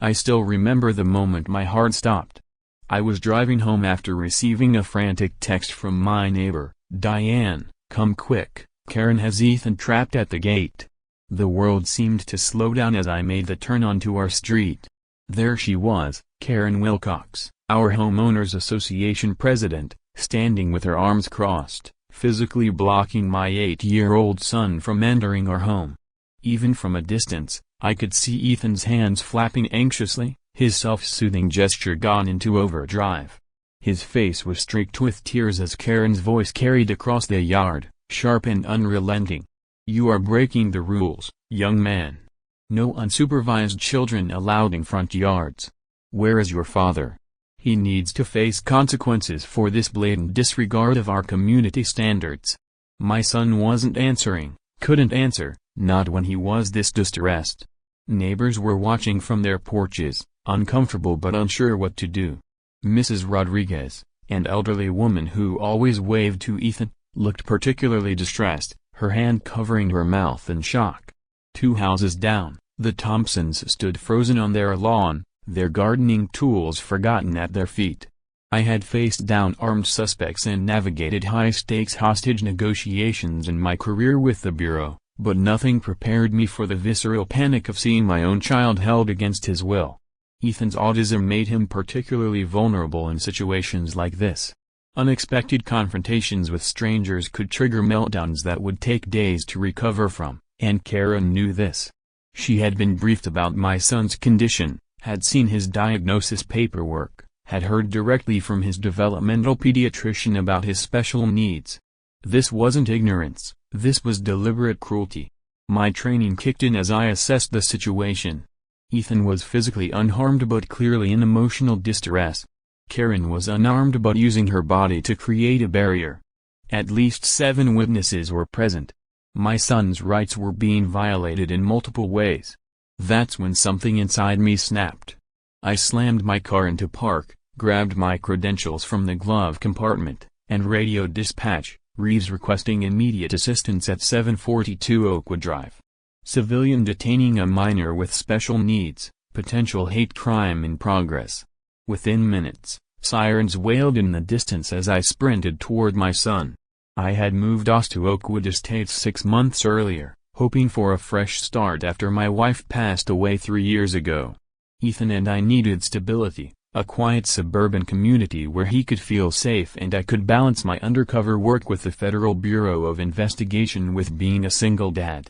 I still remember the moment my heart stopped. I was driving home after receiving a frantic text from my neighbor, "Diane, come quick, Karen has Ethan trapped at the gate." The world seemed to slow down as I made the turn onto our street. There she was, Karen Wilcox, our homeowners association president, standing with her arms crossed, physically blocking my 8-year-old son from entering our home. Even from a distance, I could see Ethan's hands flapping anxiously, his self-soothing gesture gone into overdrive. His face was streaked with tears as Karen's voice carried across the yard, sharp and unrelenting. "You are breaking the rules, young man. No unsupervised children allowed in front yards. Where is your father? He needs to face consequences for this blatant disregard of our community standards." My son wasn't answering, couldn't answer, not when he was this distressed. Neighbors were watching from their porches, uncomfortable but unsure what to do. Mrs. Rodriguez, an elderly woman who always waved to Ethan, looked particularly distressed, her hand covering her mouth in shock. 2 houses down, the Thompsons stood frozen on their lawn, their gardening tools forgotten at their feet. I had faced down armed suspects and navigated high-stakes hostage negotiations in my career with the Bureau, but nothing prepared me for the visceral panic of seeing my own child held against his will. Ethan's autism made him particularly vulnerable in situations like this. Unexpected confrontations with strangers could trigger meltdowns that would take days to recover from, and Karen knew this. She had been briefed about my son's condition, had seen his diagnosis paperwork, had heard directly from his developmental pediatrician about his special needs. This wasn't ignorance, this was deliberate cruelty. My training kicked in as I assessed the situation. Ethan was physically unharmed but clearly in emotional distress. Karen was unarmed but using her body to create a barrier. At least 7 witnesses were present. My son's rights were being violated in multiple ways. That's when something inside me snapped. I slammed my car into park, grabbed my credentials from the glove compartment, and radioed dispatch, Reeves requesting immediate assistance at 742 Oakwood Drive. Civilian detaining a minor with special needs, potential hate crime in progress. Within minutes, sirens wailed in the distance as I sprinted toward my son. I had moved us to Oakwood Estates 6 months earlier, hoping for a fresh start after my wife passed away 3 years ago. Ethan and I needed stability, a quiet suburban community where he could feel safe and I could balance my undercover work with the Federal Bureau of Investigation with being a single dad.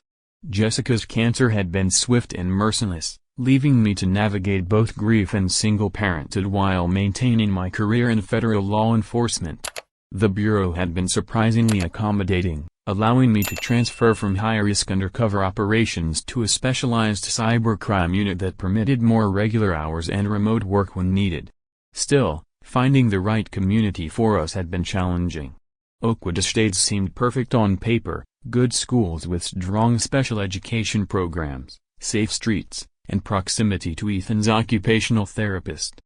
Jessica's cancer had been swift and merciless, leaving me to navigate both grief and single parenthood while maintaining my career in federal law enforcement. The Bureau had been surprisingly accommodating, allowing me to transfer from high-risk undercover operations to a specialized cybercrime unit that permitted more regular hours and remote work when needed. Still, finding the right community for us had been challenging. Oakwood Estates seemed perfect on paper, good schools with strong special education programs, safe streets, and proximity to Ethan's occupational therapist.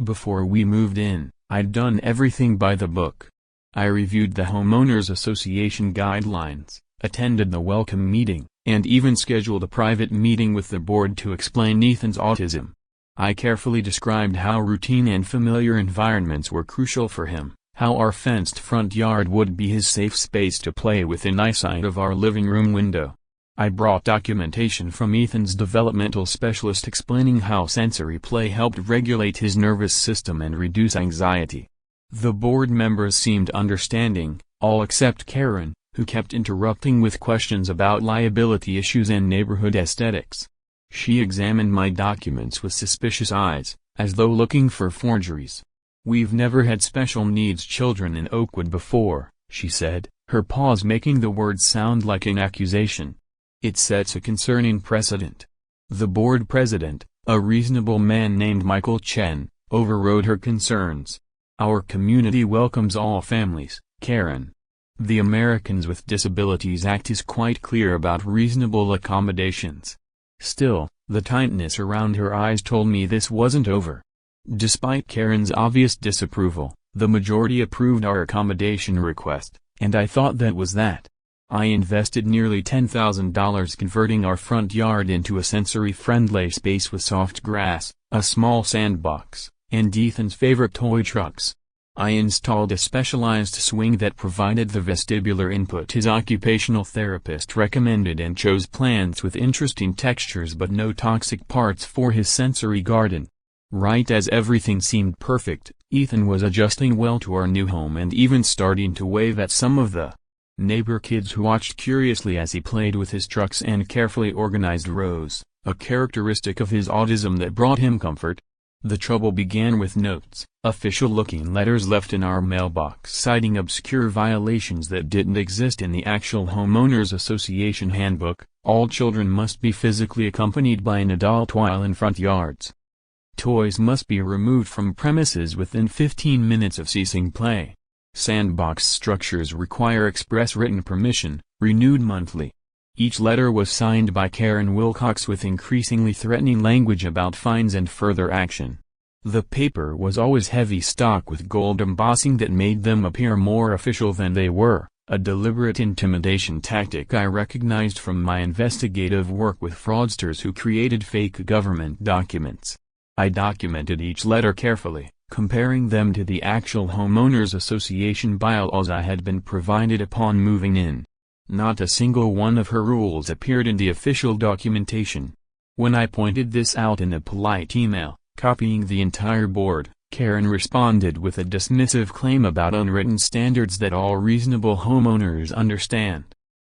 Before we moved in, I'd done everything by the book. I reviewed the Homeowners Association guidelines, attended the welcome meeting, and even scheduled a private meeting with the board to explain Ethan's autism. I carefully described how routine and familiar environments were crucial for him, how our fenced front yard would be his safe space to play within eyesight of our living room window. I brought documentation from Ethan's developmental specialist explaining how sensory play helped regulate his nervous system and reduce anxiety. The board members seemed understanding, all except Karen, who kept interrupting with questions about liability issues and neighborhood aesthetics. She examined my documents with suspicious eyes, as though looking for forgeries. "We've never had special needs children in Oakwood before," she said, her pause making the words sound like an accusation. "It sets a concerning precedent." The board president, a reasonable man named Michael Chen, overrode her concerns. "Our community welcomes all families, Karen. The Americans with Disabilities Act is quite clear about reasonable accommodations." Still, the tightness around her eyes told me this wasn't over. Despite Karen's obvious disapproval, the majority approved our accommodation request, and I thought that was that. I invested nearly $10,000 converting our front yard into a sensory-friendly space with soft grass, a small sandbox, and Ethan's favorite toy trucks. I installed a specialized swing that provided the vestibular input his occupational therapist recommended and chose plants with interesting textures but no toxic parts for his sensory garden. Right as everything seemed perfect, Ethan was adjusting well to our new home and even starting to wave at some of the neighbor kids who watched curiously as he played with his trucks and carefully organized rows, a characteristic of his autism that brought him comfort. The trouble began with notes, official-looking letters left in our mailbox citing obscure violations that didn't exist in the actual homeowners association handbook. All children must be physically accompanied by an adult while in front yards. Toys must be removed from premises within 15 minutes of ceasing play. Sandbox structures require express written permission, renewed monthly. Each letter was signed by Karen Wilcox with increasingly threatening language about fines and further action. The paper was always heavy stock with gold embossing that made them appear more official than they were, a deliberate intimidation tactic I recognized from my investigative work with fraudsters who created fake government documents. I documented each letter carefully, comparing them to the actual homeowners association bylaws I had been provided upon moving in. Not a single one of her rules appeared in the official documentation. When I pointed this out in a polite email, copying the entire board, Karen responded with a dismissive claim about unwritten standards that all reasonable homeowners understand.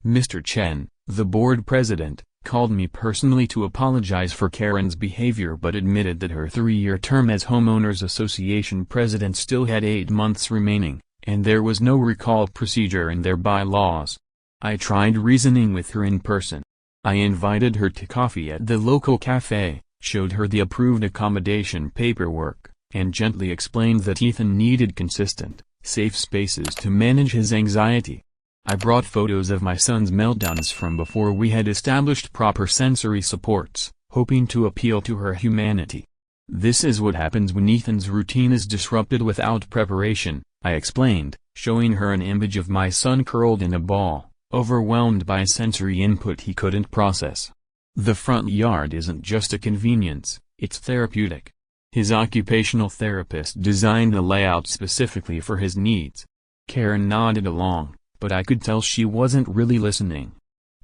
Mr. Chen, the board president, called me personally to apologize for Karen's behavior but admitted that her 3-year term as homeowners association president still had 8 months remaining, and there was no recall procedure in their bylaws. I tried reasoning with her in person. I invited her to coffee at the local cafe, showed her the approved accommodation paperwork, and gently explained that Ethan needed consistent, safe spaces to manage his anxiety. I brought photos of my son's meltdowns from before we had established proper sensory supports, hoping to appeal to her humanity. This is what happens when Ethan's routine is disrupted without preparation, I explained, showing her an image of my son curled in a ball, overwhelmed by sensory input he couldn't process. The front yard isn't just a convenience, it's therapeutic. His occupational therapist designed the layout specifically for his needs. Karen nodded along, but I could tell she wasn't really listening.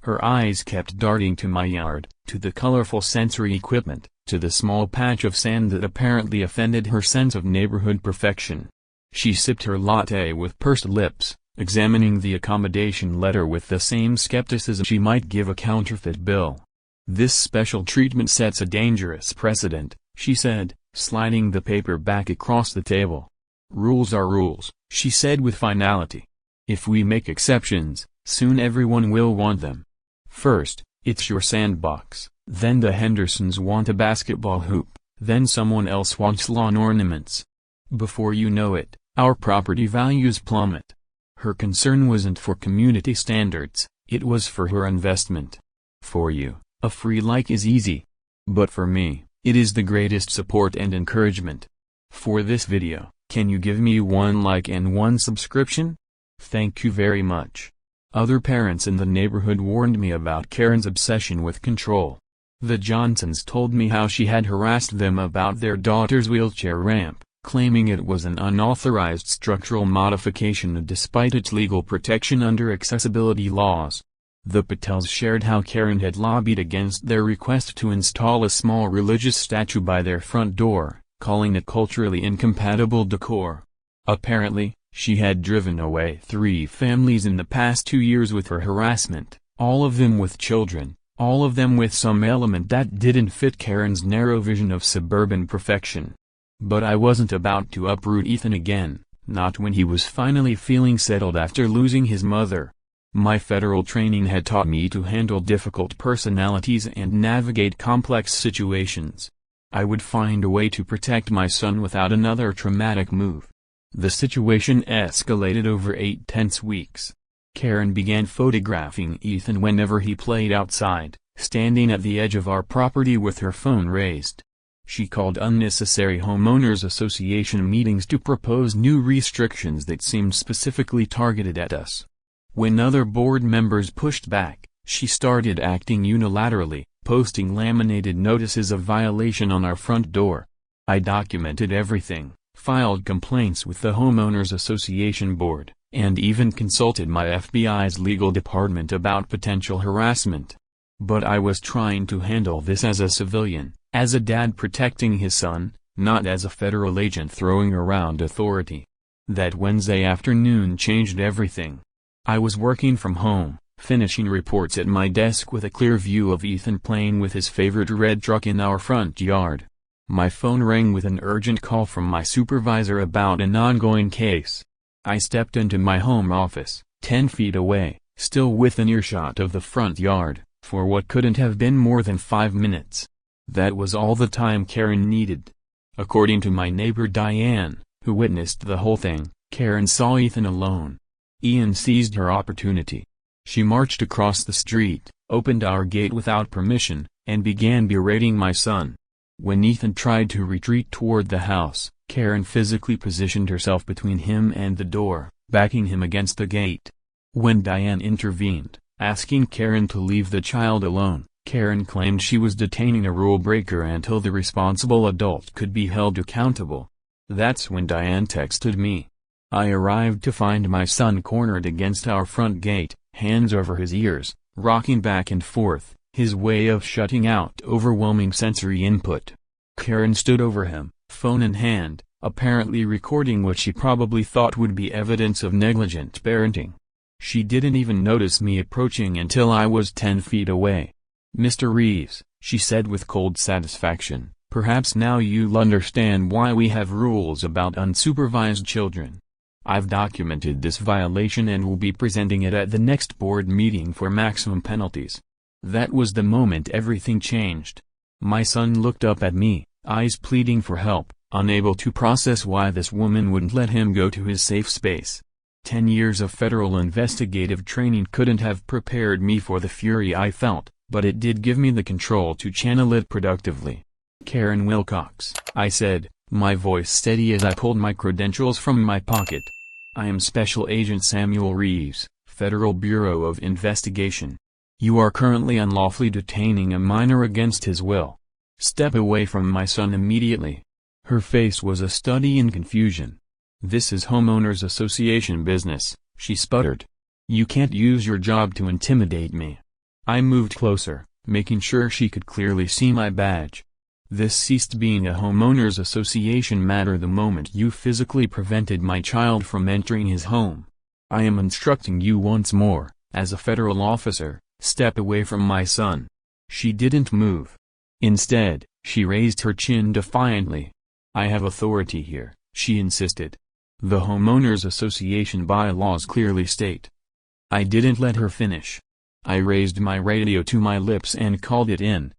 Her eyes kept darting to my yard, to the colorful sensory equipment, to the small patch of sand that apparently offended her sense of neighborhood perfection. She sipped her latte with pursed lips, examining the accommodation letter with the same skepticism she might give a counterfeit bill. "This special treatment sets a dangerous precedent," she said, sliding the paper back across the table. "Rules are rules," she said with finality. "If we make exceptions, soon everyone will want them. First, it's your sandbox, then the Hendersons want a basketball hoop, then someone else wants lawn ornaments. Before you know it, our property values plummet." Her concern wasn't for community standards, it was for her investment. For you, a free like is easy. But for me, it is the greatest support and encouragement. For this video, can you give me 1 like and 1 subscription? Thank you very much. Other parents in the neighborhood warned me about Karen's obsession with control. The Johnsons told me how she had harassed them about their daughter's wheelchair ramp, claiming it was an unauthorized structural modification despite its legal protection under accessibility laws. The Patels shared how Karen had lobbied against their request to install a small religious statue by their front door, calling it culturally incompatible decor. Apparently, she had driven away 3 families in the past 2 years with her harassment, all of them with children, all of them with some element that didn't fit Karen's narrow vision of suburban perfection. But I wasn't about to uproot Ethan again, not when he was finally feeling settled after losing his mother. My federal training had taught me to handle difficult personalities and navigate complex situations. I would find a way to protect my son without another traumatic move. The situation escalated over 8 tense weeks. Karen began photographing Ethan whenever he played outside, standing at the edge of our property with her phone raised. She called unnecessary homeowners association meetings to propose new restrictions that seemed specifically targeted at us. When other board members pushed back, she started acting unilaterally, posting laminated notices of violation on our front door. I documented everything, filed complaints with the Homeowners Association Board, and even consulted my FBI's legal department about potential harassment. But I was trying to handle this as a civilian, as a dad protecting his son, not as a federal agent throwing around authority. That Wednesday afternoon changed everything. I was working from home, finishing reports at my desk with a clear view of Ethan playing with his favorite red truck in our front yard. My phone rang with an urgent call from my supervisor about an ongoing case. I stepped into my home office, 10 feet away, still within earshot of the front yard, for what couldn't have been more than 5 minutes. That was all the time Karen needed. According to my neighbor Diane, who witnessed the whole thing, Karen saw Ethan alone. Ian seized her opportunity. She marched across the street, opened our gate without permission, and began berating my son. When Ethan tried to retreat toward the house, Karen physically positioned herself between him and the door, backing him against the gate. When Diane intervened, asking Karen to leave the child alone, Karen claimed she was detaining a rule breaker until the responsible adult could be held accountable. That's when Diane texted me. I arrived to find my son cornered against our front gate, hands over his ears, rocking back and forth, his way of shutting out overwhelming sensory input. Karen stood over him, phone in hand, apparently recording what she probably thought would be evidence of negligent parenting. She didn't even notice me approaching until I was 10 feet away. "Mr. Reeves," she said with cold satisfaction, "perhaps now you'll understand why we have rules about unsupervised children. I've documented this violation and will be presenting it at the next board meeting for maximum penalties." That was the moment everything changed. My son looked up at me, eyes pleading for help, unable to process why this woman wouldn't let him go to his safe space. 10 years of federal investigative training couldn't have prepared me for the fury I felt, but it did give me the control to channel it productively. "Karen Wilcox," I said, my voice steady as I pulled my credentials from my pocket. "I am Special Agent Samuel Reeves, Federal Bureau of Investigation. You are currently unlawfully detaining a minor against his will. Step away from my son immediately." Her face was a study in confusion. "This is Homeowners Association business," she sputtered. "You can't use your job to intimidate me." I moved closer, making sure she could clearly see my badge. "This ceased being a Homeowners Association matter the moment you physically prevented my child from entering his home. I am instructing you once more, as a federal officer, step away from my son." She didn't move. Instead, she raised her chin defiantly. "I have authority here," she insisted. "The Homeowners Association bylaws clearly state." I didn't let her finish. I raised my radio to my lips and called it in.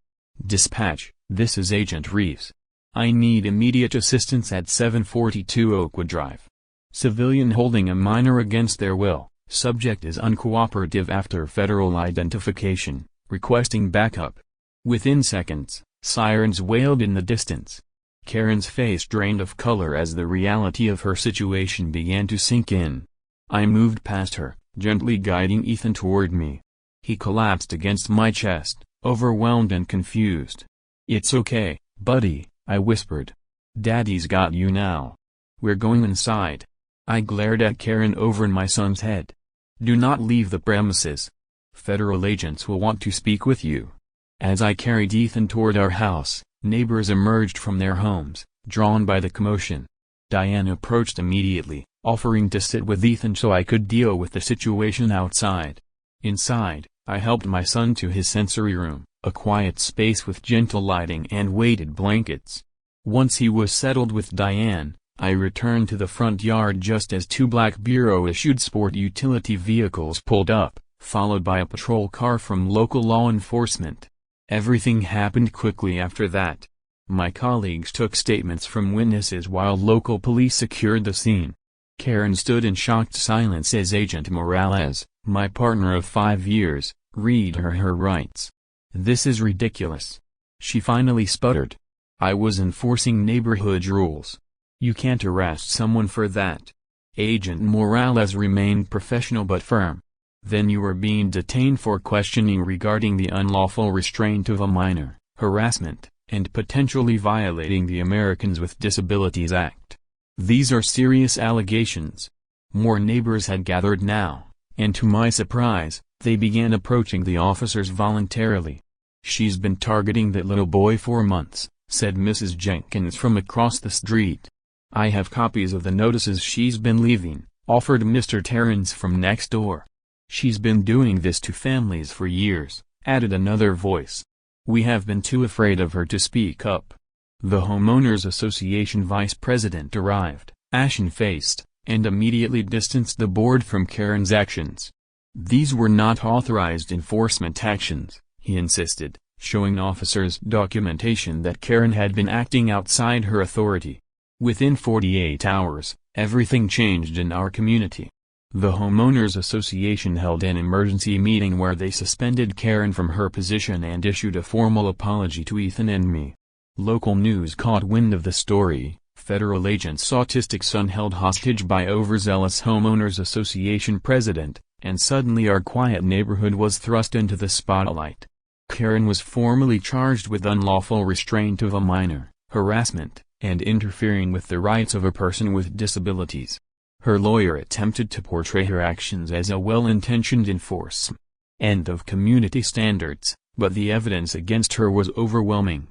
"Dispatch, this is Agent Reeves. I need immediate assistance at 742 Oakwood Drive. Civilian holding a minor against their will, subject is uncooperative after federal identification, requesting backup." Within seconds, sirens wailed in the distance. Karen's face drained of color as the reality of her situation began to sink in. I moved past her, gently guiding Ethan toward me. He collapsed against my chest, overwhelmed and confused. "It's okay, buddy," I whispered. "Daddy's got you now. We're going inside." I glared at Karen over my son's head. "Do not leave the premises. Federal agents will want to speak with you." As I carried Ethan toward our house, neighbors emerged from their homes, drawn by the commotion. Diane approached immediately, offering to sit with Ethan so I could deal with the situation outside. Inside, I helped my son to his sensory room, a quiet space with gentle lighting and weighted blankets. Once he was settled with Diane, I returned to the front yard just as 2 black bureau-issued sport utility vehicles pulled up, followed by a patrol car from local law enforcement. Everything happened quickly after that. My colleagues took statements from witnesses while local police secured the scene. Karen stood in shocked silence as Agent Morales, my partner of 5 years, read her rights. "This is ridiculous," she finally sputtered. "I was enforcing neighborhood rules. You can't arrest someone for that." Agent Morales remained professional but firm. Then you are being detained for questioning regarding the unlawful restraint of a minor, harassment, and potentially violating the Americans with Disabilities Act. These are serious allegations. More neighbors had gathered now, and to my surprise, they began approaching the officers voluntarily. "She's been targeting that little boy for months," said Mrs. Jenkins from across the street. "I have copies of the notices she's been leaving," offered Mr. Terrence from next door. "She's been doing this to families for years," added another voice. "We have been too afraid of her to speak up." The Homeowners Association vice president arrived, ashen-faced, and immediately distanced the board from Karen's actions. These were not authorized enforcement actions, he insisted, showing officers documentation that Karen had been acting outside her authority. Within 48 hours, everything changed in our community. The Homeowners Association held an emergency meeting where they suspended Karen from her position and issued a formal apology to Ethan and me. Local news caught wind of the story. Federal agent's autistic son held hostage by overzealous Homeowners Association president, and suddenly our quiet neighborhood was thrust into the spotlight. Karen was formally charged with unlawful restraint of a minor, harassment, and interfering with the rights of a person with disabilities. Her lawyer attempted to portray her actions as a well-intentioned enforcement of community standards, but the evidence against her was overwhelming.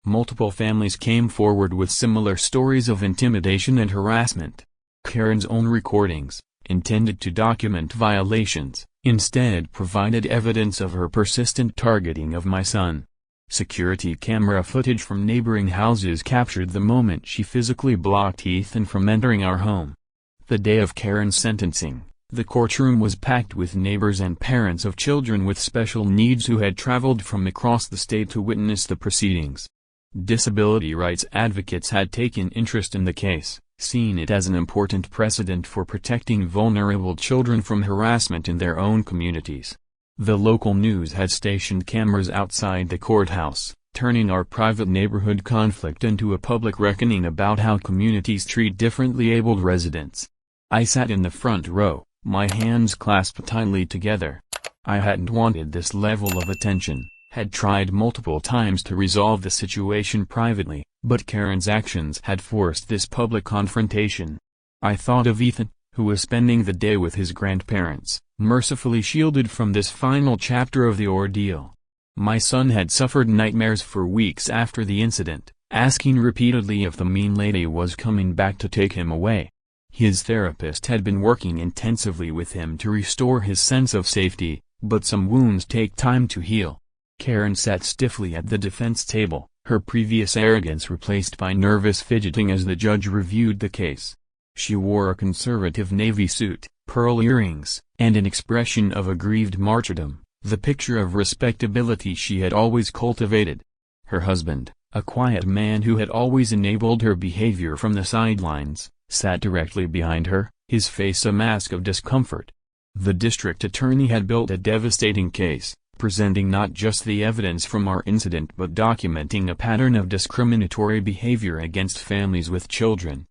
Multiple families came forward with similar stories of intimidation and harassment. Karen's own recordings, intended to document violations, instead provided evidence of her persistent targeting of my son. Security camera footage from neighboring houses captured the moment she physically blocked Ethan from entering our home. The day of Karen's sentencing, the courtroom was packed with neighbors and parents of children with special needs who had traveled from across the state to witness the proceedings. Disability rights advocates had taken interest in the case, seeing it as an important precedent for protecting vulnerable children from harassment in their own communities. The local news had stationed cameras outside the courthouse, turning our private neighborhood conflict into a public reckoning about how communities treat differently abled residents. I sat in the front row, my hands clasped tightly together. I hadn't wanted this level of attention, had tried multiple times to resolve the situation privately, but Karen's actions had forced this public confrontation. I thought of Ethan, who was spending the day with his grandparents, mercifully shielded from this final chapter of the ordeal. My son had suffered nightmares for weeks after the incident, asking repeatedly if the mean lady was coming back to take him away. His therapist had been working intensively with him to restore his sense of safety, but some wounds take time to heal. Karen sat stiffly at the defense table, her previous arrogance replaced by nervous fidgeting as the judge reviewed the case. She wore a conservative navy suit, pearl earrings, and an expression of aggrieved martyrdom, the picture of respectability she had always cultivated. Her husband, a quiet man who had always enabled her behavior from the sidelines, sat directly behind her, his face a mask of discomfort. The district attorney had built a devastating case, presenting not just the evidence from our incident but documenting a pattern of discriminatory behavior against families with children,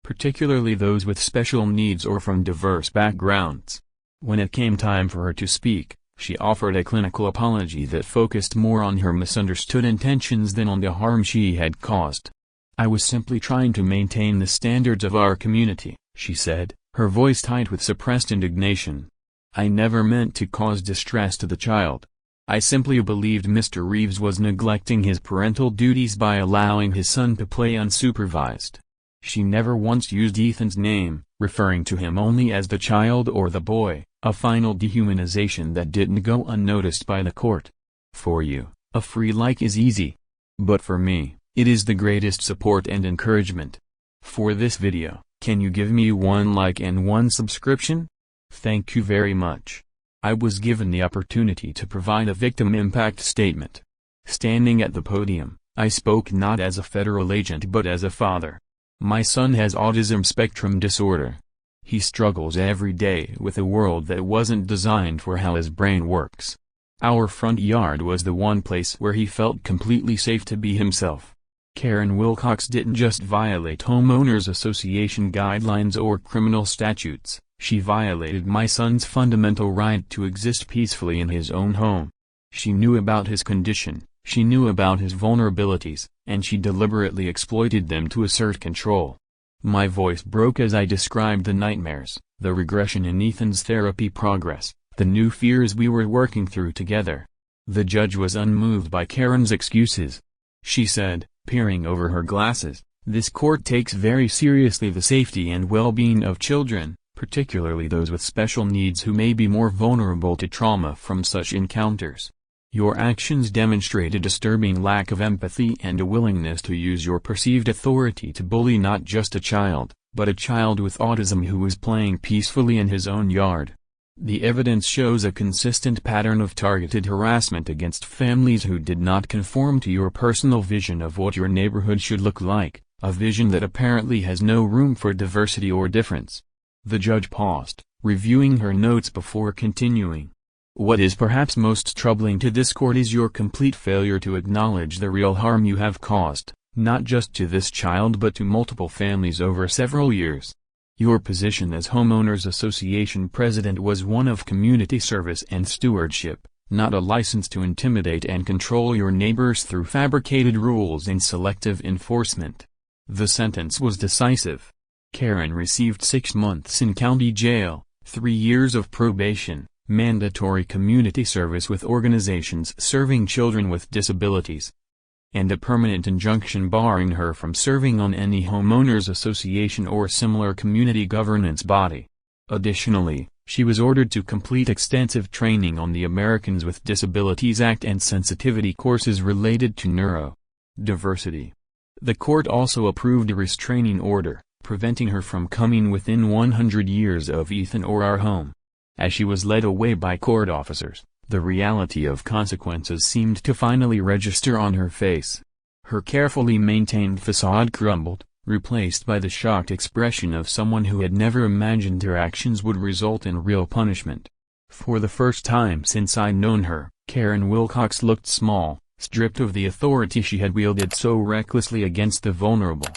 particularly those with special needs or from diverse backgrounds. When it came time for her to speak, she offered a clinical apology that focused more on her misunderstood intentions than on the harm she had caused. "I was simply trying to maintain the standards of our community," she said, her voice tight with suppressed indignation. "I never meant to cause distress to the child. I simply believed Mr. Reeves was neglecting his parental duties by allowing his son to play unsupervised." She never once used Ethan's name, referring to him only as the child or the boy, a final dehumanization that didn't go unnoticed by the court. "For you, a free like is easy. But for me, it is the greatest support and encouragement. For this video, can you give me 1 like and 1 subscription? Thank you very much." I was given the opportunity to provide a victim impact statement. Standing at the podium, I spoke not as a federal agent but as a father. My son has autism spectrum disorder. He struggles every day with a world that wasn't designed for how his brain works. Our front yard was the one place where he felt completely safe to be himself. Karen Wilcox didn't just violate homeowners association guidelines or criminal statutes, she violated my son's fundamental right to exist peacefully in his own home. She knew about his condition, she knew about his vulnerabilities, and she deliberately exploited them to assert control. My voice broke as I described the nightmares, the regression in Ethan's therapy progress, the new fears we were working through together. The judge was unmoved by Karen's excuses. She said, peering over her glasses, "This court takes very seriously the safety and well-being of children, particularly those with special needs who may be more vulnerable to trauma from such encounters. Your actions demonstrate a disturbing lack of empathy and a willingness to use your perceived authority to bully not just a child, but a child with autism who was playing peacefully in his own yard. The evidence shows a consistent pattern of targeted harassment against families who did not conform to your personal vision of what your neighborhood should look like, a vision that apparently has no room for diversity or difference." The judge paused, reviewing her notes before continuing. "What is perhaps most troubling to this court is your complete failure to acknowledge the real harm you have caused, not just to this child but to multiple families over several years. Your position as Homeowners Association President was one of community service and stewardship, not a license to intimidate and control your neighbors through fabricated rules and selective enforcement." The sentence was decisive. Karen received 6 months in county jail, 3 years of probation, mandatory community service with organizations serving children with disabilities, and a permanent injunction barring her from serving on any homeowners association or similar community governance body. Additionally, she was ordered to complete extensive training on the Americans with Disabilities Act and sensitivity courses related to neurodiversity. The court also approved a restraining order, preventing her from coming within 100 years of Ethan or our home. As she was led away by court officers, the reality of consequences seemed to finally register on her face. Her carefully maintained facade crumbled, replaced by the shocked expression of someone who had never imagined her actions would result in real punishment. For the first time since I'd known her, Karen Wilcox looked small, stripped of the authority she had wielded so recklessly against the vulnerable.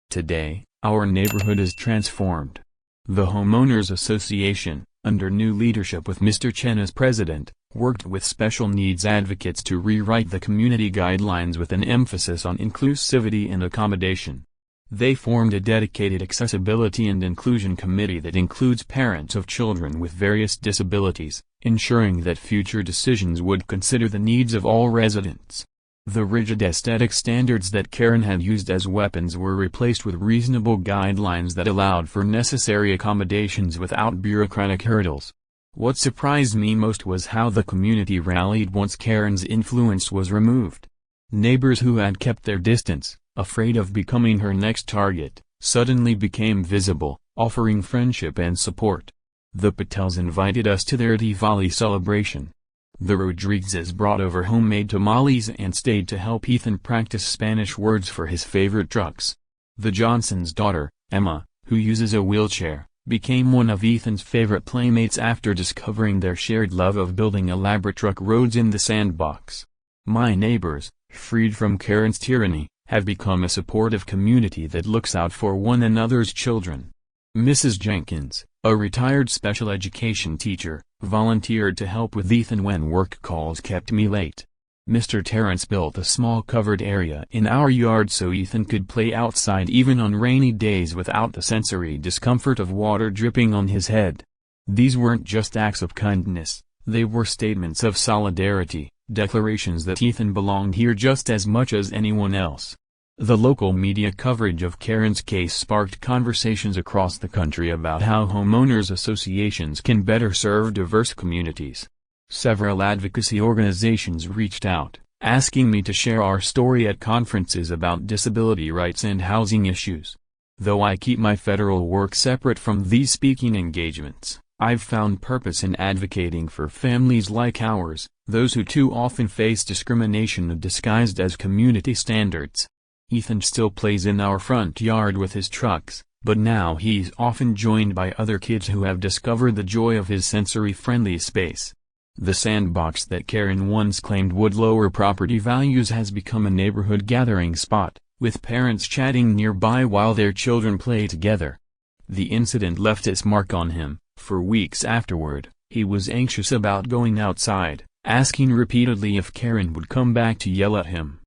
Today, our neighborhood is transformed. The Homeowners Association, under new leadership with Mr. Chen as president, worked with special needs advocates to rewrite the community guidelines with an emphasis on inclusivity and accommodation. They formed a dedicated accessibility and inclusion committee that includes parents of children with various disabilities, ensuring that future decisions would consider the needs of all residents. The rigid aesthetic standards that Karen had used as weapons were replaced with reasonable guidelines that allowed for necessary accommodations without bureaucratic hurdles. What surprised me most was how the community rallied once Karen's influence was removed. Neighbors who had kept their distance, afraid of becoming her next target, suddenly became visible, offering friendship and support. The Patels invited us to their Diwali celebration. The Rodriguezes brought over homemade tamales and stayed to help Ethan practice Spanish words for his favorite trucks. The Johnsons' daughter, Emma, who uses a wheelchair, became one of Ethan's favorite playmates after discovering their shared love of building elaborate truck roads in the sandbox. My neighbors, freed from Karen's tyranny, have become a supportive community that looks out for one another's children. Mrs. Jenkins, a retired special education teacher, volunteered to help with Ethan when work calls kept me late. Mr. Terrence built a small covered area in our yard so Ethan could play outside even on rainy days without the sensory discomfort of water dripping on his head. These weren't just acts of kindness, they were statements of solidarity, declarations that Ethan belonged here just as much as anyone else. The local media coverage of Karen's case sparked conversations across the country about how homeowners associations can better serve diverse communities. Several advocacy organizations reached out, asking me to share our story at conferences about disability rights and housing issues. Though I keep my federal work separate from these speaking engagements, I've found purpose in advocating for families like ours, those who too often face discrimination disguised as community standards. Ethan still plays in our front yard with his trucks, but now he's often joined by other kids who have discovered the joy of his sensory-friendly space. The sandbox that Karen once claimed would lower property values has become a neighborhood gathering spot, with parents chatting nearby while their children play together. The incident left its mark on him. For weeks afterward, he was anxious about going outside, asking repeatedly if Karen would come back to yell at him.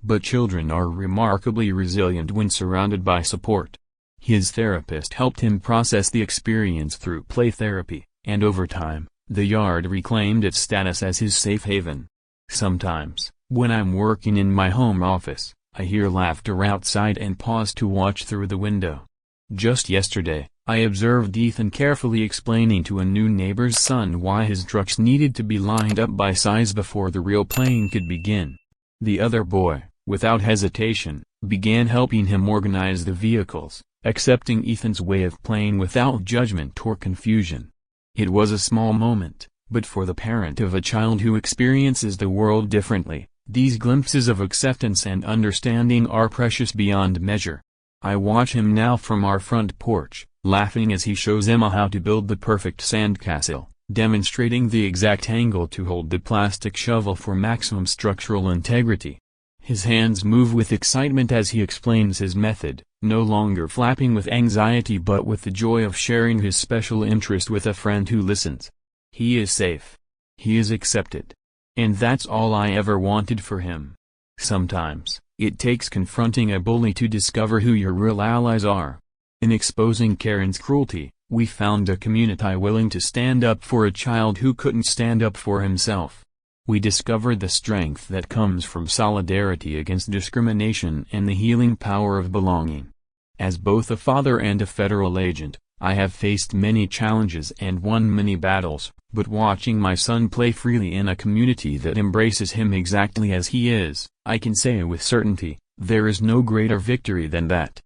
But children are remarkably resilient when surrounded by support. His therapist helped him process the experience through play therapy, and over time, the yard reclaimed its status as his safe haven. Sometimes, when I'm working in my home office, I hear laughter outside and pause to watch through the window. Just yesterday, I observed Ethan carefully explaining to a new neighbor's son why his trucks needed to be lined up by size before the real playing could begin. The other boy, without hesitation, began helping him organize the vehicles, accepting Ethan's way of playing without judgment or confusion. It was a small moment, but for the parent of a child who experiences the world differently, these glimpses of acceptance and understanding are precious beyond measure. I watch him now from our front porch, laughing as he shows Emma how to build the perfect sandcastle, demonstrating the exact angle to hold the plastic shovel for maximum structural integrity. His hands move with excitement as he explains his method, no longer flapping with anxiety but with the joy of sharing his special interest with a friend who listens. He is safe. He is accepted. And that's all I ever wanted for him. Sometimes, it takes confronting a bully to discover who your real allies are. In exposing Karen's cruelty, we found a community willing to stand up for a child who couldn't stand up for himself. We discovered the strength that comes from solidarity against discrimination and the healing power of belonging. As both a father and a federal agent, I have faced many challenges and won many battles, but watching my son play freely in a community that embraces him exactly as he is, I can say with certainty, there is no greater victory than that.